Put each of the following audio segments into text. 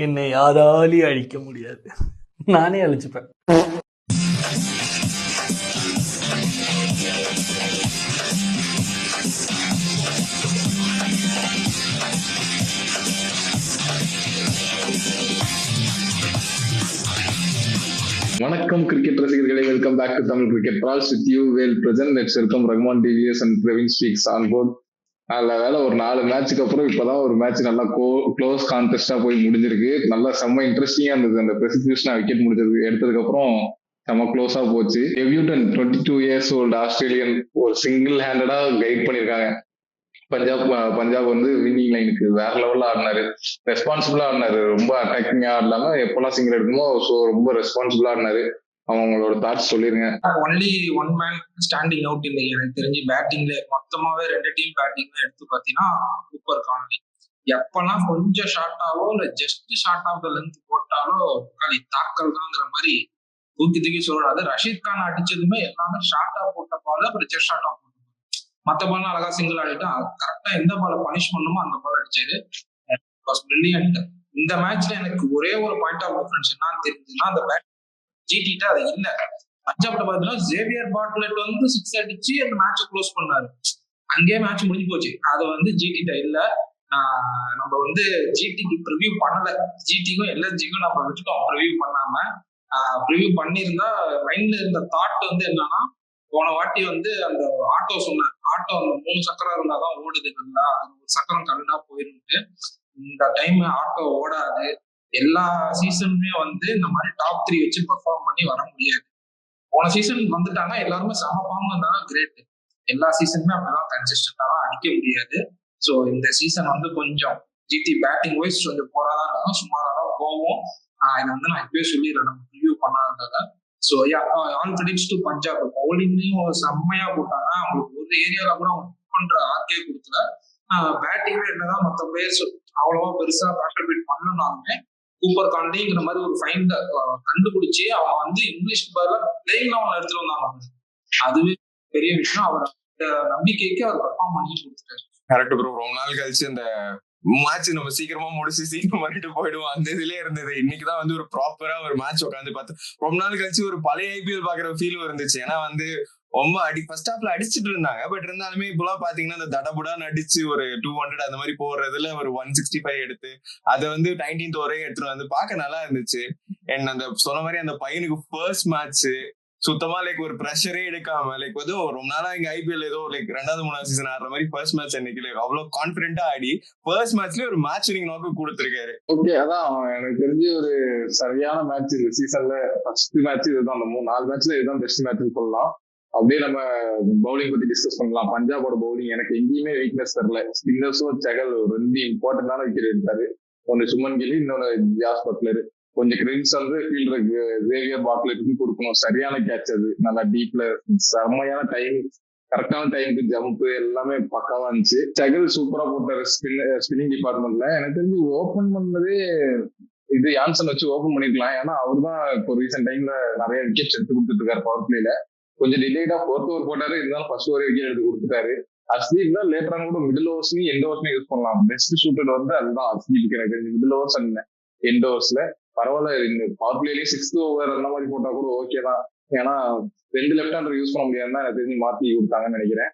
என்னை யாராலையும் அழிக்க முடியாது, நானே அழிச்சுப்பேன். வணக்கம் கிரிக்கெட் ரசிகர்களே, welcome back to Tamil cricket brawls with you Vel Prasanth. Next welcome Rahman TVS and Praveen speaks on board. நல்ல வேலை, ஒரு 4 மேட்சுக்கு அப்புறம் இப்பதான் ஒரு மேட்ச் நல்லா க்ளோஸ் கான்டெஸ்டா போய் முடிஞ்சிருக்கு. நல்லா செம்ம இன்ட்ரெஸ்டிங்கா இருந்தது. அந்த பிரசிக்யூஷனா விக்கெட் முடிஞ்சது எடுத்ததுக்கு அப்புறம் செம்ம க்ளோஸா போச்சு. டெபியூட்டன் 22 இயர்ஸ் ஓல்டு ஆஸ்திரேலியன் ஒரு சிங்கிள் ஹேண்டடா கைட் பண்ணிருக்காங்க. பஞ்சாப் வந்து வின்னிங் லைனுக்கு வேற லெவல்ல ஆடினாரு, ரெஸ்பான்சிபிளா ஆடினாரு. ரொம்ப அட்டாக்கிங்கா ஆடலாம எப்பெல்லாம் சிங்கிள் எடுக்குமோ ரொம்ப ரெஸ்பான்சிபிளா ஆடினாரு. அவங்களோட தாட்ஸ் சொல்லிருங்க. Only one man standing out இல்லை எனக்கு தெரிஞ்சு. பேட்டிங்ல மொத்தமாவே 2 டீம் பேட்டிங்ல எடுத்து பாத்தீங்கன்னா கூப்பர் கானலி எப்பெல்லாம் கொஞ்சம் ஷார்ட்டாவோ இல்ல just short of the length போட்டாலோ களி தாக்கல் தாங்கிற மாதிரி தூக்கி சொல்றாரு. ரஷீத் கான் அடிச்சதுமே எல்லாமே ஷார்ட்டா போட்ட பால், அப்புறம் ஜஸ்ட் ஷார்ட் ஆஃப் போட்ட மத்த பால் அழகா சிங்கிள் ஆடிட்டா கரெக்டா எந்த பால பனிஷ் பண்ணுமோ அந்த பால் அடிச்சாரு. பிரில்லியன்ட். இந்த மேட்ச்ல எனக்கு ஒரே ஒரு பாயிண்ட் ஆஃப் டிஃபரன்ஸ் என்னன்னு தெரிஞ்சதுன்னா, அந்த பேட் ஜிடிட்ட அது இல்ல. பஞ்சாப்ல பாத்தீங்கன்னா ஜேவியர் பார்ட்லெட் வந்து 6 அடிச்சு அந்த மேட்சை க்ளோஸ் பண்ணாரு. அங்கேயே மேட்ச் முடிஞ்சு போச்சு. அது வந்து ஜிடிட்ட இல்ல. நம்ம வந்து ஜிடிக்கு ப்ரிவியூ பண்ணல, ஜிடிக்கும் எல்எஸ்ஜிக்கும் நம்ம விட்டுட்டோம் ப்ரிவியூ பண்ணாம. ப்ரிவியூ பண்ணியிருந்தா மைண்ட்ல இருந்த தாட் வந்து என்னன்னா, போன வாட்டி வந்து அந்த ஆட்டோ சொன்னார், ஆட்டோ அந்த 3 சக்கரம் இருந்தாதான் ஓடுது, நல்லா ஒரு சக்கரம் கல்லா போயிருந்து. இந்த டைம் ஆட்டோ ஓடாது. எல்லா சீசனுமே வந்து இந்த மாதிரி டாப் 3 வச்சு பெர்ஃபார்ம் பண்ணி வர முடியாது. போன சீசன் வந்துட்டாங்க எல்லாருமே சம ஃபார்ம் இருந்தாலும் கிரேட். எல்லா சீசனுமே அப்படிதான் கன்சிஸ்டன்டா தான் அடிக்க முடியாது. ஸோ இந்த சீசன் வந்து கொஞ்சம் ஜிடி பேட்டிங் வைஸ் கொஞ்சம் போராதான் இருக்கும், சுமாரா தான் போவோம். இதை வந்து நான் இப்பயே சொல்லிடுறேன் நம்ம ரிவ்யூ பண்ணாததால. So all credits to Punjab. பவுலிங்லயும் செம்மையா போட்டாங்க. அவங்களுக்கு ஒரு ஏரியால கூட அவங்க பண்ற ஆர்கே கொடுக்கல. பேட்டிங்ல என்னதான் மற்ற பிளேயர்ஸ் அவ்வளவா பெருசா கான்ட்ரிபியூட் பண்ணனாலுமே கூப்பர் கான்லிங்கிற மாதிரி ஒரு ஃபைண்ட் கண்டுபிடிச்சு அவன் வந்து இங்கிலீஷ் பால்ல பிளேயிங் லெவல் எடுத்துட்டு வந்தாங்க. அதுவே பெரிய விஷயம். அவர் நம்பிக்கைக்கு அவர் பெர்ஃபார்ம் பண்ணி கொடுத்துட்டாரு. Correct bro. ரொம்ப நாள் கழிச்சு இந்த மேட்ச் நம்ம சீக்கிரமா முடிச்சு சீக்கிரம் பண்ணிட்டு போயிடுவோம் அந்த இதுலயே இருந்தது. இன்னைக்குதான் வந்து ஒரு ப்ராப்பரா ஒரு மேட்ச் உட்காந்து பார்த்தோம். ரொம்ப நாள் கழிச்சு ஒரு பழைய ஐபிஎல் பாக்குற ஃபீல் இருந்துச்சு. ஏன்னா வந்து ரொம்ப ஃபர்ஸ்ட் ஹாப்ல அடிச்சுட்டு இருந்தாங்க. பட் இருந்தாலுமே இப்பெல்லாம் பாத்தீங்கன்னா இந்த தடபுடான்னு அடிச்சு ஒரு 200 அந்த மாதிரி போடுறதுல ஒரு 165 எடுத்து அதை வந்து 19th ஓவரே எடுத்துட்டு வந்து பார்க்க நல்லா இருந்துச்சு. அண்ட் அந்த சொன்ன மாதிரி அந்த பையனுக்கு ஃபர்ஸ்ட் மேட்ச் சுத்தமா ஒரு ப்ரெஷரே எடுக்காம ஏதோ ரொம்ப நாளா இங்க ஐபிஎல் ஏதோ 2வது 3வது சீசன் ஆடுற மாதிரி ஃபர்ஸ்ட் மேட்ச் அன்னைக்கு அவ்வளவு கான்பிடென்டா ஆடி ஃபர்ஸ்ட் மேட்ச்லயே ஒரு மேட்ச் வின்னிங் நோக்கு கொடுத்திருக்காரு. ஓகே, அதான் எனக்கு தெரிஞ்சு ஒரு சரியான மேட்ச் இந்த சீசன்ல. ஃபர்ஸ்ட் மேட்ச் இதுதான். அந்த 4 மேட்ச்ல இதுதான் பெஸ்ட் மேட்ச்னு சொல்லலாம். அப்படியே நம்ம பவுலிங் பத்தி டிஸ்கஸ் பண்ணலாம். பஞ்சாபோட பவுலிங் எனக்கு எங்கேயுமே வீக்னஸ் தெரியல. ஸ்பின்னர்ஸும் செகல் 2 இம்பார்ட்டன்டான விக்கெட் எடுத்தாரு. ஒன்னு சுமன் கில், இன்னொன்னு ஜாஸ் பட்லர். கொஞ்சம் கிரெடிட்ஸ் வந்து ஃபீல்டருக்கு ஜேவியர் பார்ட்லெட்டுக்கு கொடுக்கணும். சரியான கேட்ச் அது, நல்லா டீப்ல செம்மையான டைம், கரெக்டான டைமுக்கு ஜம்ப் எல்லாமே பக்காவா இருந்துச்சு. செகல் சூப்பரா போட்டாரு ஸ்பின்னிங் டிபார்ட்மெண்ட்ல. எனக்கு தெரிஞ்சு ஓபன் பண்ணதே இது யான்சன் வச்சு ஓபன் பண்ணிருக்கலாம். ஏன்னா அவர் தான் இப்போ ரீசெண்ட் டைம்ல நிறைய விக்கெட்ஸ் எடுத்து கொடுத்துட்டு இருக்காரு பவர் பிளேல. கொஞ்சம் டிலேடா 4th ஓவர் போட்டாரு, இருந்தாலும் ஃபர்ஸ்ட் ஓவரே விக்கெட் எடுத்து கொடுத்துட்டாரு. அஸ்லீப் தான் லேட்டரான கூட மிடில் ஓவர்ஸ்லயும் எண்ட் ஓவர்ஸ்லயும் யூஸ் பண்ணலாம். பெஸ்ட் ஷூட்டர் வந்து அதுதான் அஸ்லீப். எனக்கு மிடில் ஓவர்ஸ் அண்ட் எண்ட் ஓவர்ஸ்ல பரவாயில்ல. இந்த பவர் பிளேலயே 6th ஓவர் அந்த மாதிரி போட்டா கூட ஓகே தான். ஏன்னா 2 லெஃப்ட் ஹேண்டர் யூஸ் பண்ண முடியாதுன்னா எனக்கு தெரிஞ்சு மாத்தி கொடுத்தாங்கன்னு நினைக்கிறேன்.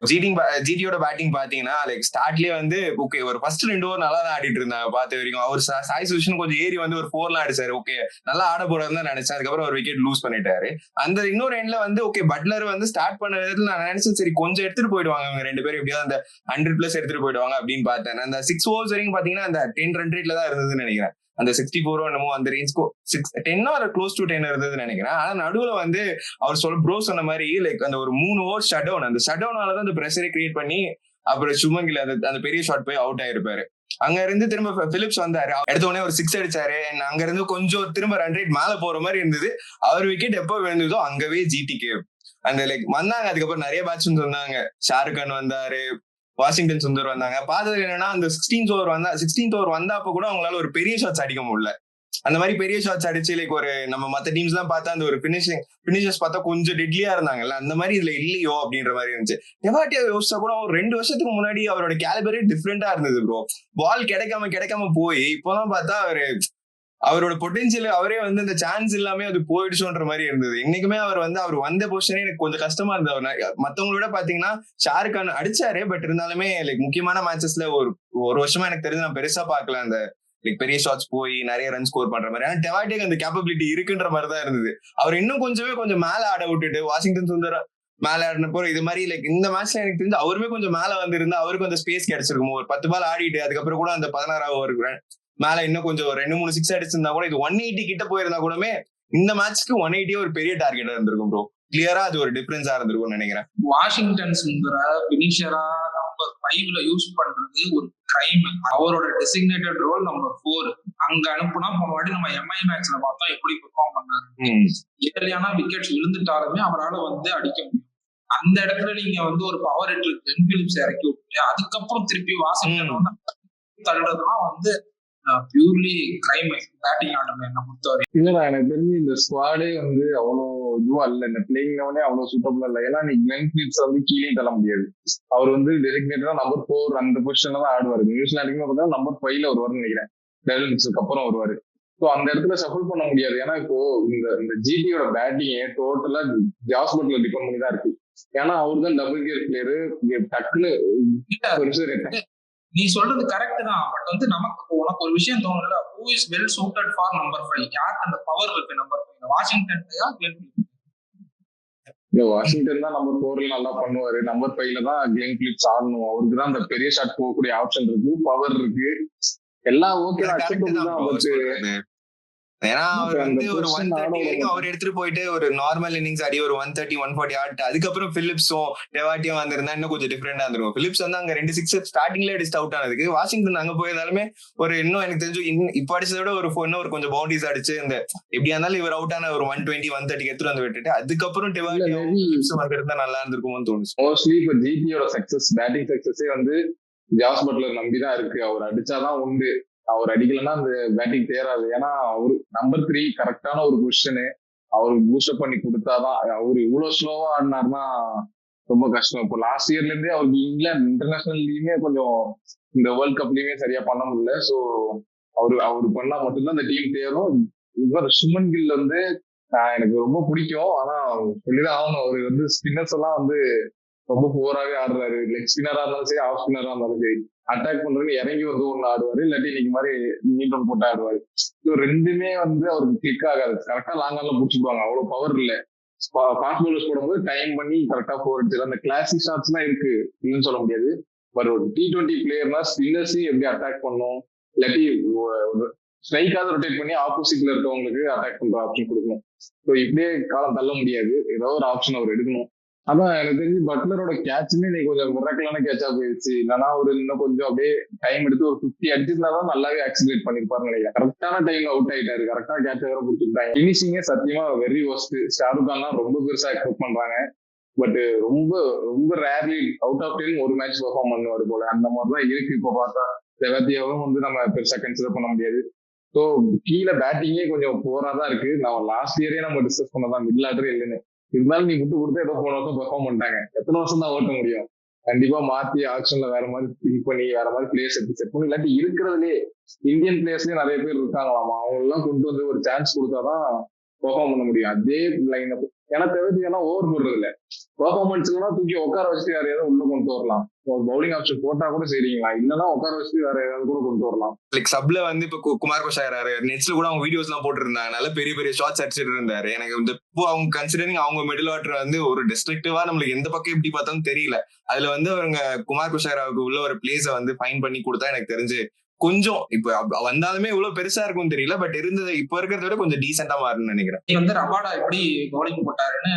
ஜிடியோட பேட்டிங் பாத்தீங்கன்னா ஸ்டார்ட்லயே வந்து ஓகே ஒரு ஃபர்ஸ்ட் 2 ஓவர் நல்லா தான் ஆடிட்டு இருந்தாங்க பார்த்த வரைக்கும். அவர் சாய் சுஷன் கொஞ்சம் ஏறி வந்து ஒரு 4 அடிச்சாரு. ஓகே நல்லா ஆட போறதுன்னு தான் நினைச்சேன். அதுக்கப்புறம் ஒரு விக்கெட் லூஸ் பண்ணிட்டாரு. அந்த இன்னொரு எண்ட்ல வந்து ஓகே பட்லர் வந்து ஸ்டார்ட் பண்ண விதத்துல நான் நினைச்சேன் சரி கொஞ்சம் எடுத்துட்டு போயிடுவாங்க அவங்க 2 பேரும், எப்படியாவது அந்த 100+ எடுத்துட்டு போயிடுவாங்க அப்படின்னு பார்த்தேன். அந்த 6 ஓவர்ஸ் வரைக்கும் பாத்தீங்கன்னா அந்த 10 ரன் ரேட்ல தான் இருந்ததுன்னு நினைக்கிறேன். அந்த 64 என்னமோ அந்த ரேஞ்ச்க்கு 10 க்ளோஸ் டு 10 இருந்ததுன்னு நினைக்கிறேன். ஆனா நடுவுல வந்து அவர் ப்ரோ சொன்ன மாதிரி அந்த ஒரு 3 ஓவர் ஷட் டவுன், அந்த ஷட் டவுனாலதான் அந்த பிரஷரை கிரியேட் பண்ணி அப்புறம் சுமங்கில் அந்த பெரிய ஷாட் போய் அவுட் ஆயிருப்பாரு. அங்க இருந்து திரும்ப பிலிப்ஸ் வந்தாரு, எடுத்த உடனே ஒரு 6 அடிச்சாரு. அங்க இருந்து கொஞ்சம் திரும்ப ரன் ரேட் மேல போற மாதிரி இருந்தது. அவர் விக்கெட் எப்போ விழுந்ததோ அங்கவே ஜிடிக்கு அந்த வந்தாங்க. அதுக்கப்புறம் நிறைய பேட்ஸ்மேன்ஸ் வந்தாங்க. ஷாருக் கான் வந்தாரு, வாஷிங்டன் சுந்தர் வந்தாங்க. பார்த்தது என்னன்னா அந்த 16th ஓவர் வந்தா அப்ப கூட அவங்களால ஒரு பெரிய ஷாட்ஸ் அடிக்க முடியல. அந்த மாதிரி பெரிய ஷாட்ஸ் அடிச்சு லைக் ஒரு நம்ம மத்த டீம்ஸ் எல்லாம் பார்த்தா அந்த ஒரு பினிஷர்ஸ் பார்த்தா கொஞ்சம் டெட்லியா இருந்தாங்கல்ல, அந்த மாதிரி இதுல இல்லையோ அப்படின்ற மாதிரி இருந்துச்சு. டெவாட்டியா யோசிச்சா கூட ஒரு 2 வருஷத்துக்கு முன்னாடி அவரோட கேலிபரே டிஃப்ரெண்டா இருந்தது ப்ரோ. பால் கிடைக்காம போய் இப்போதான் பார்த்தா அவரோட பொட்டன்சியல் அவரே வந்து இந்த சான்ஸ் இல்லாம அது போயிடுச்சோன்ற மாதிரி இருந்தது. இன்னைக்குமே அவர் வந்த பொசிஷனே எனக்கு கொஞ்சம் கஷ்டமா இருந்தது. அவர் மத்தவங்களோட பாத்தீங்கன்னா ஷாருக் கான் அடிச்சாரு, பட் இருந்தாலுமே லைக் முக்கியமான மேட்சஸ்ல ஒரு வருஷமா எனக்கு தெரிஞ்சு நான் பெருசா பாக்கல அந்த லைக் பெரிய ஷாட்ஸ் போய் நிறைய ரன் ஸ்கோர் பண்ற மாதிரி. ஆனா டெவாட்டிக்கு அந்த கேப்பபிலிட்டி இருக்குன்ற மாதிரி தான் இருந்தது. அவர் இன்னும் கொஞ்சம் மேல ஆட விட்டுட்டு வாஷிங்டன் சுந்தர் மேல ஆடினப்போ இது மாதிரி லைக் இந்த மேட்ச்ல எனக்கு தெரிஞ்சு அவருமே கொஞ்சம் மேல வந்திருந்தா அவருக்கு அந்த ஸ்பேஸ் கிடைச்சிருக்கும். ஒரு 10 பால் ஆடிட்டு அதுக்கப்புறம் கூட அந்த 16 ஓவர் மேல இன்னும் கொஞ்சம் 2-3 6 அடிச்சிருந்தா கூட இது 180 கிட்ட போயிருந்தா கூடமே இந்த மேட்ச்க்கு 180 ஒரு பெரிய டார்கெட்டா இருந்திருக்கும் ப்ரோ. கிளியரா அது ஒரு டிஃபரன்ஸா இருந்திருக்கும்னு நினைக்கிறேன். வாஷிங்டன் சுந்தர பினிஷரா நம்பர் 5ல யூஸ் பண்றது ஒரு கிரைம். அவரோட டெசிக்னேட்டட் ரோல் நம்பர் 4 அங்க அனுப்புனா போன வாட்டி நம்ம எம்ஐ மேட்ச்ல பார்த்தோம் எப்படி பெர்ஃபார்ம் பண்ணாரு. ஏர்லியான விக்கெட்ஸ் விழுந்துட்டாலுமே அவரால் வந்து அடிக்க முடியும். அந்த இடத்துல நீங்க வந்து ஒரு பவர் ஹிட்டர் பென் பிலிப்ஸ் இறக்கி விட்டு அதுக்கப்புறம் திருப்பி வாஷிங்டன் வந்து தள்ளுறதுலாம் வந்து பியூர்லி கிரைம் பேட்டிங் ஆர்டர்ல என்ன பொறுத்தவரை. இல்லடா எனக்கு தெரிஞ்சு இந்த ஸ்குவாடே வந்து அவ்வளோ இதுவா இல்ல, இந்த பிளேயிங் லெவனே அவ்வளவு சூட்டபிளா இல்லை. ஏன்னா நீ கிளென் பிலிப்ஸ் வந்து கீழே தள்ள முடியாது. அவர் வந்து டெசிக்னேட்டடா நம்பர் 4 அந்த பொசிஷன்ல தான் ஆடுவாரு. நியூசிலாண்டுக்குமே பார்த்தா நம்பர் 5ல வருவாருன்னு நினைக்கிறேன். டெலின்ஸுக்கு அப்புறம் வருவாரு. ஸோ அந்த இடத்துல ஷஃபிள் பண்ண முடியாது. ஏன்னா இப்போ இந்த ஜிடியோட பேட்டிங்கே டோட்டலா ஜாஸ் பட்லர் டிபெண்ட் பண்ணி தான் இருக்கு. ஏன்னா அவர் தான் டபுள் கியர் பிளேயரு. டக்குன்னு நீ சொல்றது கரெக்ட் தான். பட் வந்து நமக்கு உனக்கு ஒரு விஷயம் தோணும்ல, who is well suited for number 5? யாருக்கு அந்த பவர் இருக்கு நம்பர் 5? வாஷிங்டன் இல்ல, வாஷிங்டன் தான் நம்பர் 4ல நல்லா பண்ணுவாரு. நம்பர் 5ல தான் கிளென் பிலிப்ஸ் ஆடணும். அவருக்கு தான் அந்த பெரிய ஷாட் போகக்கூடிய ஆப்ஷன் இருக்கு, பவர் இருக்கு, எல்லாம் ஓகே அக்செப்டபிள் தான். பட் ஏன்னா அவர் வந்து ஒரு 130 வரைக்கும் அவர் எடுத்துட்டு போயிட்டு ஒரு நார்மல் இன்னிங்ஸ் ஆடி ஒரு 130 140 ஆட்டு அதுக்கப்புறம் பிலிப்ஸும் டெவாட்டியும் வந்திருந்தா இன்னும் கொஞ்சம் டிஃபரெண்டா இருந்திருக்கும். பிலிப்ஸ் வந்து அங்க 2 6 ஸ்டார்டிங்ல அடிச்சு அவுட் ஆனதுக்கு வாஷிங்டன் அங்க போயிருந்தாலுமே ஒரு இன்னும் எனக்கு தெரிஞ்சு இப்ப அடிச்சதை விட ஒரு கொஞ்சம் பவுண்டரிஸ் அடிச்சு இந்த எப்படியா இருந்தாலும் இவர் அவுட் ஆன ஒரு 120 130 எடுத்துட்டு வந்து விட்டுட்டு அதுக்கப்புறம் டெவாட்டியும் பிலிப்ஸ் வந்திருந்தா நல்லா இருந்திருக்கும்னு தோணுச்சு. மோஸ்ட்லி இப்ப ஜிடியோட சக்சஸ், பேட்டிங் சக்சஸே வந்து ஜாஸ் பட்லர் நம்பிதான் இருக்கு. அவர் அடிச்சாதான் உண்டு, அவர் அடிக்கலன்னா அந்த பேட்டிங் தேராது. ஏன்னா அவரு நம்பர் 3 கரெக்டான ஒரு பொசிஷனு, அவருக்கு பூஸ்டப் பண்ணி கொடுத்தாதான். அவரு இவ்வளவு ஸ்லோவா ஆடினாருன்னா ரொம்ப கஷ்டம். இப்போ லாஸ்ட் இயர்ல இருந்தே அவருக்கு இங்கிலாந்து இன்டர்நேஷனல்லயுமே கொஞ்சம் இந்த வேர்ல்ட் கப்லயுமே சரியா பண்ண முடியல. ஸோ அவரு பண்ணா மட்டும்தான் இந்த டீம் தேரும். இவர் சுமன் கில் வந்து எனக்கு ரொம்ப பிடிக்கும். ஆனா சொல்லிதான் ஆகணும், அவரு வந்து ஸ்பின்னர்ஸ் எல்லாம் வந்து ரொம்ப போராவே ஆடுறாரு. லெக் ஸ்பின்னரா இருந்தாலும் சரி, ஆஃப் ஸ்பின்னரா இருந்தாலும் சரி, அட்டாக் பண்றதுன்னு இறங்கி வந்து ஒண்ணு ஆடுவாரு, இல்லாட்டி இன்னைக்கு மாதிரி நீட் ஒன் போட்டு ஆடுவாரு. ஸோ ரெண்டுமே வந்து அவருக்கு கிளிக் ஆகாது. கரெக்டா லாங்கால பிடிச்சிடுவாங்க, அவ்வளவு பவர் இல்லை. ஃபாஸ்ட் பவுலர்ஸ் போடும்போது டைம் பண்ணி கரெக்டா போர் அடிச்சிடும். அந்த கிளாசிக் ஷாட்ஸ் எல்லாம் இருக்கு, இல்லைன்னு சொல்ல முடியாது. பட் ஒரு T20 பிளேயர்னா ஸ்பின்னர்ஸையும் எப்படி அட்டாக் பண்ணும், இல்லாட்டி ஸ்ட்ரைக்காவது ரொட்டேட் பண்ணி ஆப்போசிட்ல இருக்கவங்களுக்கு அட்டாக் பண்ற ஆப்ஷன் கொடுக்கணும். ஸோ இப்படியே காலம் தள்ள முடியாது, ஏதோ ஒரு ஆப்ஷன் அவர் எடுக்கணும். அதான் எனக்கு தெரிஞ்சு பட்லரோட கேட்சுமே நீ கொஞ்சம் மிராக்கலான கேட்சா போயிடுச்சு. இல்லைன்னா ஒரு இன்னும் கொஞ்சம் அப்படியே டைம் எடுத்து ஒரு 50 அடிச்சிருந்தாதான் நல்லாவே ஆக்சிலேட் பண்ணிருப்பாருன்னு நினைக்கிறேன். கரெக்டான டைம்ல அவுட் ஆயிட்டாரு, கரெக்டா கேட்ச வேற பிடிச்சிருந்தாங்க. பினிஷிங்கே சத்தியமா வெரி ஒஸ்ட். ஷாருக் கான்லாம் ரொம்ப பெருசா எக்ஸ்பெக்ட் பண்றாங்க. பட் ரொம்ப ரொம்ப ரேர்லி அவுட் ஆஃப் 10 ஒரு மேட்ச் பெர்ஃபார்ம் பண்ணுவாரு போல, அந்த மாதிரிதான் இருக்கு. இப்போ பார்த்தா செவத்தியாவும் வந்து நம்ம பெருசா கன்சிடர் பண்ண முடியாது. ஸோ கீழே பேட்டிங்கே கொஞ்சம் போராதான் இருக்கு. நம்ம லாஸ்ட் இயரே நம்ம டிஸ்கஸ் பண்ணதான் மிடில் ஆர்டரே இல்லைன்னு. இருந்தாலும் நீ விட்டு கொடுத்து ஏதோ போன வருஷம் பெர்ஃபார்ம் பண்ணிட்டாங்க, எத்தனை வருஷம் தான் ஓட்ட முடியும்? கண்டிப்பா மாத்தி ஆக்ஷன்ல வேற மாதிரி திங்க் பண்ணி வேற மாதிரி பிளேயர்ஸ் எடுத்து செட் பண்ணி, இல்லாட்டி இருக்கிறதுலே இந்தியன் பிளேயர்ஸ்லயே நிறைய பேர் இருக்காங்களாமா, அவங்க எல்லாம் கொண்டு வந்து ஒரு சான்ஸ் கொடுத்தாதான் பெர்ஃபார்ம் பண்ண முடியும். அதே லைன் ஏன்னா தேவையான ஓவர் போடுறது இல்ல, பெர்ஃபார்மன்ஸ்னா தூக்கி உட்கார வச்சுட்டு வேற ஏதாவது உள்ள கொண்டு வரலாம். ஒரு பவுலிங் ஆப்ஷன் போட்டா கூட சரிங்களா, இல்லைன்னா உட்கார வச்சுட்டு வேற ஏதாவது கூட கொண்டு வரலாம். லைக் சப்ல வந்து இப்ப குமார் கோஷாயராரு நெட்ஸ்ல கூட அவங்க வீடியோஸ் எல்லாம் போட்டு இருந்தாங்க, நல்ல பெரிய பெரிய ஷாட்ஸ் அடிச்சிட்டு இருந்தாரு. எனக்கு வந்து இப்போ அவங்க கன்சிடரிங் அவங்க மிடில் ஆர்டர் வந்து ஒரு டிஸ்ட்ரக்டிவா நம்மளுக்கு எந்த பக்கம் எப்படி பார்த்தாலும் தெரியல. அதுல வந்து அவங்க குமார் கோஷாயராவுக்கு உள்ள ஒரு பிளேஸ வந்து ஃபைன் பண்ணி கொடுத்தா எனக்கு தெரிஞ்சு கொஞ்சம் இப்ப வந்தாலுமே இவ்வளவு பெருசா இருக்கும் தெரியல, பட் இருந்தது இப்ப இருக்கிறத விட கொஞ்சம் டீசெண்டா மாறுன்னு நினைக்கிறேன். நீ வந்து ரபாடா எப்படி பவுலிங் போட்டாருன்னு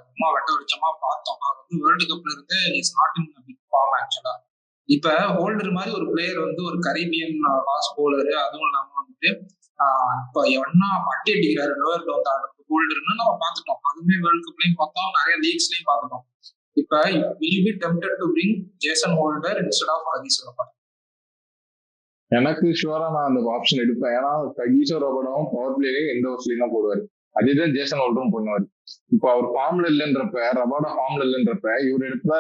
சும்மா வெட்ட வெளிச்சமா பார்த்தோம். அவர் வந்து வேர்ல்டு கப்ல இருந்து is not in peak form ஆக்சுவலா. இப்ப ஹோல்டர் மாதிரி ஒரு பிளேயர் வந்து ஒரு கரீபியன் ஃபாஸ்ட் பவுலர், அதுவும் இல்லாம வந்துட்டு இப்ப என்ன அட்டி அடிக்கிறாரு லோயர் டவுன் ஆடுறது ஹோல்டர்னு நம்ம பார்த்துட்டோம். அதுவுமே வேர்ல்டு கப்லயும் பார்த்தோம், நிறைய லீக்ஸ்லயும் பார்த்துட்டோம். இப்ப will be tempted to bring Jason Holder instead of Harris Rabada. எனக்கு ஷுவரா நான் அந்த ஆப்ஷன் எடுப்பேன். ஏன்னா ககிசோ ரபாடாவும் பவர் பிளேலையும் எந்த ஓவர்ஸ்லயும் தான் போடுவாரு. அதேதான் ஜேசன் ஹோல்டரும் பண்ணுவாரு. இப்போ அவர் ஃபார்ம்ல இல்லைன்றப்ப, ரபாடா ஃபார்ம்ல இல்லைன்றப்ப இவர் எடுத்தா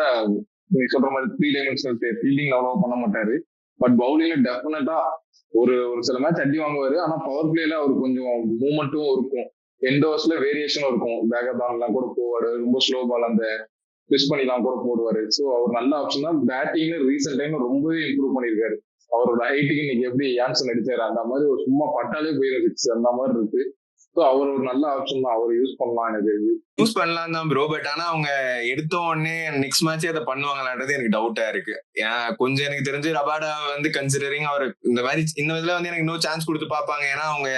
நீங்க சொல்ற மாதிரி 3 டைமென்ஷனல் ஃபீல்டிங் அவ்வளவா பண்ண மாட்டாரு. பட் பவுலிங்ல டெஃபினட்டா ஒரு ஒரு சில மேட்ச் அடி வாங்குவாரு. ஆனா பவர் பிளேல அவருக்கு கொஞ்சம் மூவ்மெண்ட்டும் இருக்கும். எந்த ஓவர்ஸ்ல வேரியேஷனும் இருக்கும். பேக்கப் பால்லாம் கூட போவாரு. ரொம்ப ஸ்லோ பால் அந்த மிஸ் பண்ணிலாம் கூட போடுவாரு. ஸோ அவர் நல்ல ஆப்ஷன் தான். பேட்டிங்ல ரீசெண்ட் டைம் ரொம்பவே இம்ப்ரூவ் பண்ணியிருக்காரு. அவரோட ஹைட்டுக்கு இன்னைக்கு எப்படி யான்சன் அடிச்சாரு அந்த மாதிரி ஒரு சும்மா பட்டாலே போயிருந்துச்சு அந்த மாதிரி இருக்கு. ஸோ அவர் ஒரு நல்ல ஆப்ஷன் தான். அவர் யூஸ் பண்ணலாம் எனக்கு தெரிஞ்சு. யூஸ் பண்ணலாம் தான் ப்ரோ. பட் ஆனா அவங்க எடுத்த உடனே நெக்ஸ்ட் மேட்சே அதை பண்ணுவாங்களான்றது எனக்கு டவுட்டா இருக்கு. கொஞ்சம் எனக்கு தெரிஞ்சு ரபாடா வந்து கன்சிடரிங் அவர் இந்த மாதிரி இந்த இதுல வந்து எனக்கு இன்னும் சான்ஸ் கொடுத்து பார்ப்பாங்க. ஏன்னா அவங்க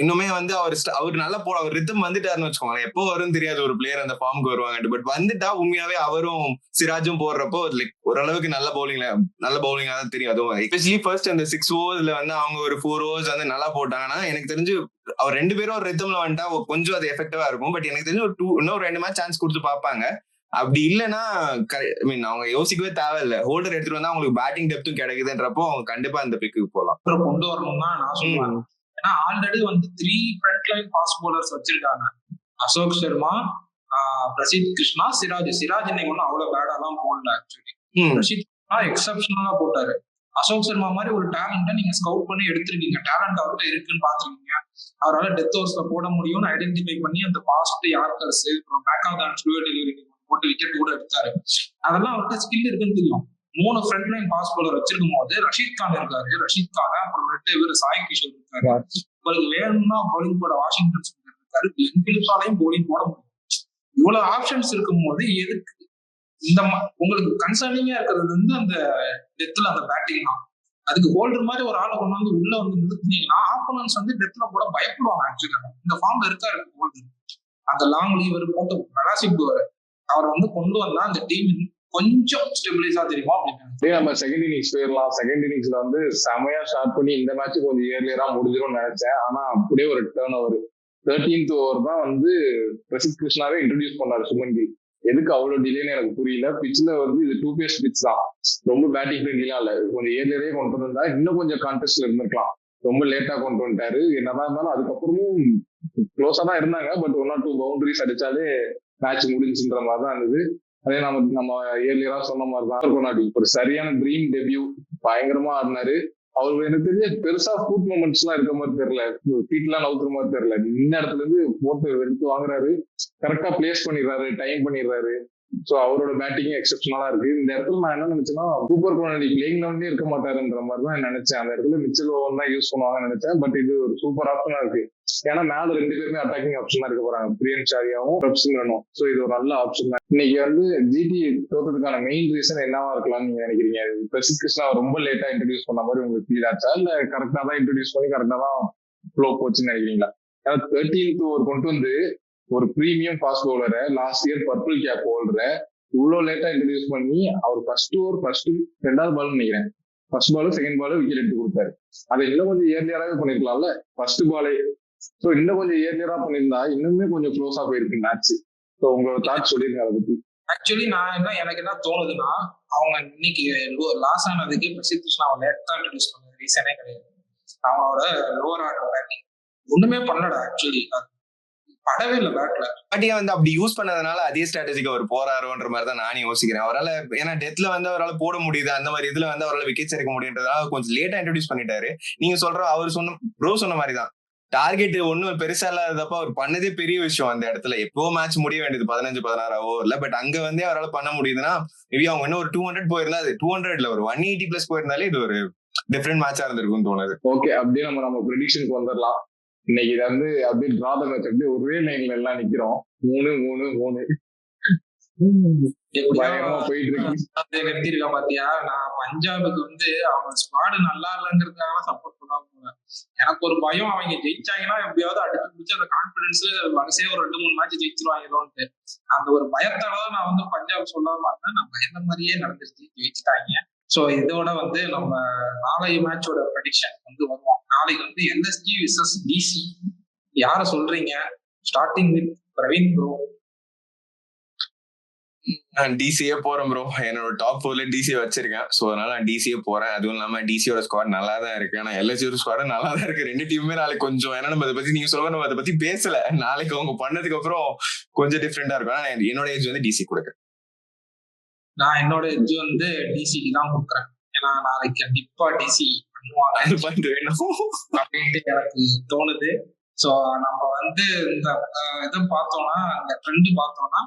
இன்னுமே வந்து அவர் நல்லா அவர் ரித்தம் வந்துட்டாருன்னு வச்சுக்கோங்க. எப்போ வரும்னு தெரியாது ஒரு பிளேயர் அந்த ஃபார்முக்கு வருவாங்க. பட் வந்துட்டா உண்மையாவே அவரும் சிராஜும் போடுறப்போ லைக் ஓரளவுக்கு நல்ல பவுலிங்கா தான் தெரியும். அதுவும் எஸ்பெஷலி ஃபர்ஸ்ட் அந்த 6 ஓவர்ஸ்ல வந்து அவங்க ஒரு 4 ஓவர்ஸ் வந்து நல்லா போட்டாங்கன்னா எனக்கு தெரிஞ்சு அவர் 2 பேரும் ஒரு ரித்தம்ல வந்துட்டா கொஞ்சம் அது எஃபெக்டிவா இருக்கும். பட் எனக்கு தெரிஞ்சு இன்னொரு 2 மேட்ச் சான்ஸ் கொடுத்து பார்ப்பாங்க. அப்படி இல்லைன்னா அவங்க யோசிக்கவே தேவையில்லை. ஹோல்டர் எடுத்துட்டு வந்தா அவங்களுக்கு பேட்டிங் டெப்த்தும் கிடைக்குதுன்றப்போ அவங்க கண்டிப்பா அந்த பிக்கு போகலாம். கொண்டு வரணும்னா நான் சொல்லுவேன். ஏன்னா ஆல்ரெடி வந்து 3 ஃப்ரண்ட் லைன் ஃபாஸ்ட் பவுலர்ஸ் வச்சிருக்காங்க. அசோக் சர்மா, பிரசித் கிருஷ்ணா, சிராஜ் இன்னைக்கு ஒன்னும் அவ்வளவு பேடாலாம் போடல. ஆக்சுவலி பிரசித் கிருஷ்ணா எக்ஸப்ஷனலா போட்டாரு. அசோக் சர்மா மாதிரி ஒரு டேலண்ட்டை நீங்க ஸ்கவுட் பண்ணி எடுத்திருக்கீங்க. டேலண்ட் அவர்கிட்ட இருக்குன்னு பாத்துருக்கீங்க. அவரால் டெத் ஓவர்ஸ்ல போட முடியும்னு ஐடென்டிஃபை பண்ணி அந்த ஃபாஸ்ட் யார்கர்ஸ் பேக் ஆஃப் தான் ஸ்லோ டெலிவரி போட்டு விக்கெட் கூட எடுத்தாரு. அதெல்லாம் அவர்கிட்ட ஸ்கில் இருக்குன்னு தெரியும். 3 ஃப்ரண்ட் லைன் ஃபாஸ்ட் பவுலர் வச்சிருக்கும் போது ரஷீத் கான் இருக்காரு. ரஷீத் கான் அப்புறமேட்டு இவர் சாய் கிஷோர் இருக்காரு. உங்களுக்கு வேணும்னா பவுலிங் போட வாஷிங்டன் சுந்தர் இருக்காரு. கிளென் பிலிப்ஸாலையும் பவுலிங் போட முடியும். இவ்வளவு ஆப்ஷன்ஸ் இருக்கும் போது எதுக்கு இந்த உங்களுக்கு கன்சர்னிங்கா இருக்கிறது வந்து அந்த டெத்ல அந்த பேட்டிங் தான். அதுக்கு ஹோல்டர் மாதிரி ஒரு ஆளை கொண்டு வந்து உள்ள வந்து நிறுத்தினீங்கன்னா ஆப்போனன்ஸ் வந்து டெத்ல போட பயப்படுவாங்க. ஆக்சுவலா இந்த ஃபார்ம்ல இருக்காரு ஹோல்டர். அந்த லாங் லீவர் போட்டு மெலாசிப்டுவாரு. அவர் வந்து கொண்டு வந்தா அந்த டீம் கொஞ்சம் ஸ்டெபிலைஸா தெரியுமா அப்படின்னு நம்ம செகண்ட் இன்னிங்ஸ் போயிடலாம். செகண்ட் இன்னிங்ஸ்ல வந்து செமையா ஸ்டார்ட் பண்ணி இந்த மேட்ச் கொஞ்சம் இயர்லியரா முடிஞ்சிடும்னு நினைச்சேன். ஆனா அப்படியே ஒரு டர்ன் ஓவர் 13th ஓவர் தான் வந்து பிரசித் கிருஷ்ணாவே இன்ட்ரடியூஸ் பண்ணாரு சுமன் கில். எதுக்கு அவ்வளவு டிலேன்னு எனக்கு புரியல. பிட்ச்ல வந்து இது 2 பேஸ் பிட்ச் தான். ரொம்ப பேட்டிங் ஃப்ரெண்ட்லிலாம் இல்ல. கொஞ்சம் இயர்லியரே கொண்டு வந்தா இன்னும் கொஞ்சம் கான்டெஸ்ட்ல இருந்திருக்கலாம். ரொம்ப லேட்டா கொண்டு வந்துட்டாரு. என்னதான் இருந்தாலும் அதுக்கப்புறமும் க்ளோஸா தான் இருந்தாங்க. பட் 1 or 2 பவுண்டரிஸ் அடிச்சாலே மேட்ச் முடிஞ்சுன்ற மாதிரி தான் இருந்தது. அதே நம்ம இயர்லியரா சொன்ன மாதிரிதான் ஒரு சரியான ட்ரீம் டெபியூ. பயங்கரமா ஆடினாரு. அவருக்கு எனக்கு தெரிய பெருசா ஃபுட் மூமெண்ட்ஸ் எல்லாம் இருக்க மாதிரி தெரியல. ஃபீட் எல்லாம் நவுத்துற மாதிரி தெரியல. இந்த இடத்துல இருந்து போட்டு எடுத்து வாங்குறாரு. கரெக்டா பிளேஸ் பண்ணிடுறாரு. டைம் பண்ணிடுறாரு. சோ அவரோட பேட்டிங் எக்ஸெப்ஷனலா இருக்கு. இந்த இடத்துல நான் என்ன நினைச்சேன்னா சூப்பர் கோனலி பிளேயிங் லெவல்லே இருக்க மாட்டாருன்ற மாதிரி தான் நினைச்சேன். அந்த இடத்துல மிச்சல் ஓவன் தான் யூஸ் பண்ணுவாங்கன்னு நினைச்சேன். பட் இது ஒரு சூப்பர் ஆப்ஷனா இருக்கு. ஏன்னா மேல 2 பேருமே அட்டாக்கிங் ஆப்ஷன் தான் இருக்க போறாங்க, பிரியன் சாரியாவும் பிரப்சிங்கனும். சோ இது ஒரு நல்ல ஆப்ஷன் தான். இன்னைக்கு வந்து ஜிடி தோற்றதுக்கான மெயின் ரீசன் என்னவா இருக்கலாம்னு நீங்க நினைக்கிறீங்க? பிரசித் கிருஷ்ணா ரொம்ப லேட்டா இன்ட்ரடியூஸ் பண்ண மாதிரி உங்களுக்கு ஃபீல் ஆச்சா, இல்ல கரெக்டா தான் இன்ட்ரடியூஸ் பண்ணி கரெக்டா தான் ஃப்ளோ போச்சுன்னு நினைக்கிறீங்களா? ஏன்னா 13th ஓவர் கொண்டு வந்து ஒரு பிரீமியம் ஃபாஸ்ட் பவுலரை லாஸ்ட் இயர் பர்பிள் கேப் ஹோல்டரை இவ்வளவு லேட்டா இன்ட்ரடியூஸ் பண்ணி அவர் ஃபர்ஸ்ட் ஓவர் ரெண்டாவது பால் நினைக்கிறேன், first ball second ball wicket எடுத்து கொடுத்தாரு. அதை இன்னும் கொஞ்சம் இயர்லியராகவே பண்ணிருக்கலாம்ல ஃபர்ஸ்ட் பாலே. ஸோ இன்னும் கொஞ்சம் இயர்லியரா பண்ணியிருந்தா இன்னுமே கொஞ்சம் க்ளோஸா போயிருக்கு மேட்ச். ஸோ உங்களோட தாட் சொல்லிருங்க அதை பத்தி. ஆக்சுவலி எனக்கு என்ன தோணுதுன்னா, அவங்க இன்னைக்கு லாஸ் ஆனதுக்கு பிரசித் கிருஷ்ணா அவன் லேட்டா இன்ட்ரடியூஸ் பண்ண ரீசனே கிடையாது. அவனோட லோவர் ஆர்டர் பேட்டிங் ஒண்ணுமே பண்ணலடா. ஆக்சுவலி படவே இல்லை பேட்ல. பாட்டியா வந்து அப்படி யூஸ் பண்ணதுனால அதே ஸ்ட்ராட்டஜிக்கு அவர் போறாருன்ற மாதிரி தான் நானும் யோசிக்கிறேன். அவரால் ஏன்னா டெத்ல வந்து அவரால் போட முடியுது, அந்த மாதிரி இதுல வந்து அவரால் விக்கெட்ஸ் எடுக்க முடியுன்றதுனால கொஞ்சம் லேட்டா இன்ட்ரடியூஸ் பண்ணிட்டாரு. நீங்க சொல்ற அவர் சொன்ன மாதிரி தான் டார்கெட் ஒன்னும் பெருசா இல்லாதப்ப அவர் பண்ணதே பெரிய விஷயம். அந்த இடத்துல எப்போ மேட்ச் முடிய வேண்டியது 15-16 ஓவர்ல. பட் அங்க வந்து அவரால் பண்ண முடியுதுன்னா மேபி அவங்க இன்னும் ஒரு 200 போயிருந்தா, அது 200 ஒரு 180+ போயிருந்தாலே இது ஒரு டிஃப்ரெண்ட் மேட்சா இருந்திருக்கும் தோணுது. ஓகே, அப்படியே நம்ம ப்ரெடிக்ஷனுக்கு வந்துடலாம். இன்னைக்கு இது வந்து அப்படியே டிரா த மேட்ச் அப்படியே ஒரே லைன்ல எல்லாம் நிக்கிறோம். 3-3-3 போயிட்டு இருக்கு. நிறுத்திருக்கா பாத்தியா? நான் பஞ்சாபுக்கு வந்து அவங்க ஸ்குவாடு நல்லா இல்லைங்கிறதுக்காக சப்போர்ட் பண்ணாம போவேன். எனக்கு ஒரு பயம், அவங்க ஜெயிச்சாங்கன்னா எப்படியாவது அடுத்து பிடிச்சி அந்த கான்பிடன்ஸ் வரிசையா ஒரு 2-3 மேட்ச் ஜெயிச்சிருவாங்களோன்ட்டு அந்த ஒரு பயத்தாலதான் நான் வந்து பஞ்சாப் சொல்ல மாட்டேன். நான் பயந்த மாதிரியே நடந்துருச்சு, ஜெயிச்சுட்டாங்க. சோ இதோட வந்து நம்ம நாளைய மேட்சோட ப்ரெடிக்ஷன் வந்து வருவோம். நாளைக்கு வந்து எல்எஸ்ஜி விசஸ் டிசி. யார சொல்றீங்க? Starting with Praveen bro. நான் டிசியே போறேன் ப்ரோ. என்னோட டாப் 4ல டிசிஏ வச்சிருக்கேன். சோ அதனால நான் டிசியே போறேன். அதுவும் இல்லாம டிசியோட ஸ்குவாட் நல்லா தான் இருக்கு. ஆனா எல்எஸ்சியோட ஸ்குவாட் நல்லா தான் இருக்கு. ரெண்டு டீமுமே நாளைக்கு கொஞ்சம் ஏன்னா நம்ம அதை பத்தி நீங்க சொல்லுங்க, நம்ம அதை பத்தி பேசல. நாளைக்கு அவங்க பண்ணதுக்கு அப்புறம் கொஞ்சம் டிஃப்ரெண்டா இருக்கும். ஆனா என்னோட ஏஜ் வந்து டிசி கொடுக்குறேன். நான் என்னோட எட்ஜ் வந்து டிசிக்கு தான் கொடுக்குறேன். ஏன்னா நாளைக்கு கண்டிப்பா டிசி பண்ணுவாங்க அப்படின்ட்டு எனக்கு தோணுது. ஸோ நம்ம வந்து இந்த இதை பார்த்தோம்னா, இந்த ட்ரெண்ட் பார்த்தோம்னா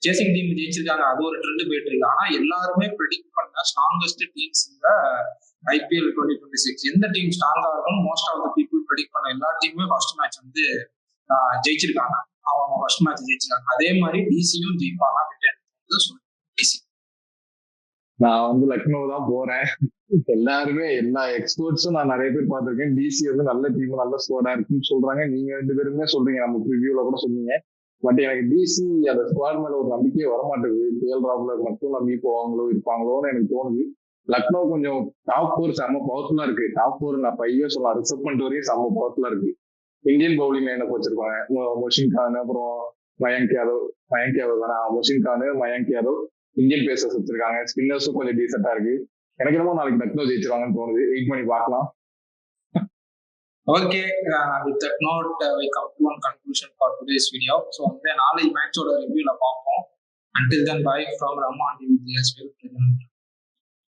சேசிங் டீம் ஜெயிச்சிருக்காங்க, அது ஒரு ட்ரெண்ட் போயிட்டு இருக்கு. ஆனா எல்லாருமே ப்ரெடிக்ட் பண்ண ஸ்ட்ராங்கஸ்ட் டீம்ஸ் இந்த IPL 2026 எந்த டீம் ஸ்ட்ராங்கா இருக்கும் most of the people predict பண்ண எல்லா டீமுமே ஃபர்ஸ்ட் மேட்ச் வந்து ஜெயிச்சிருக்காங்க. அவங்க ஃபர்ஸ்ட் மேட்ச் ஜெயிச்சிருக்காங்க. அதே மாதிரி டிசியும் ஜெயிப்பாங்க அப்படின்னு சொல்லுவேன். டிசி நான் வந்து லக்னோ தான் போறேன். எல்லாருமே எல்லா எக்ஸ்பர்ட்ஸும் நான் நிறைய பேர் பார்த்திருக்கேன். டிசி வந்து நல்ல டீம் நல்ல ஸ்குவாடா இருக்குன்னு சொல்றாங்க. நீங்க 2 பேருமே சொல்றீங்க, நம்ம ரிவ்யூல கூட சொன்னீங்க. பட் எனக்கு டிசி அந்த ஸ்குவாட் மேல ஒரு நம்பிக்கையே வரமாட்டேங்குது. கேஎல் ராகுலர் மட்டும் நம்பி போவாங்களோ இருப்பாங்களோன்னு எனக்கு தோணுது. லக்னோ கொஞ்சம் டாப் 4 செம்ம பவர்ஃபுல்லா இருக்கு. டாப் 4 நான் பையவே சொல்லலாம், ரிசர்வ் பண்ணிட்டு வரையும் செம்ம பவர்ஃபுல்லா இருக்கு. இந்தியன் பவுலிங் லைனை வச்சிருப்பாங்க. மொஷின் கான், அப்புறம் மயங்க் யாதவ் தானே, மொஷின் கான், மயங்க் யாதவ், இந்தியன் பேசர்ஸ் வச்சிருக்காங்க. ஸ்பின்னர்ஸும் கொஞ்சம் டீசெண்டா இருக்கு. எனக்கு என்னமோ நாளைக்கு லக்னோ ஜெயிச்சிருவாங்கன்னு தோணுது. வெயிட் பண்ணி பார்க்கலாம். Okay, with that note, we come to one conclusion for today's video. So, நாளைக்கு மேட்சோட ரிவ்யூல பார்ப்போம். Until then, bye from Raman.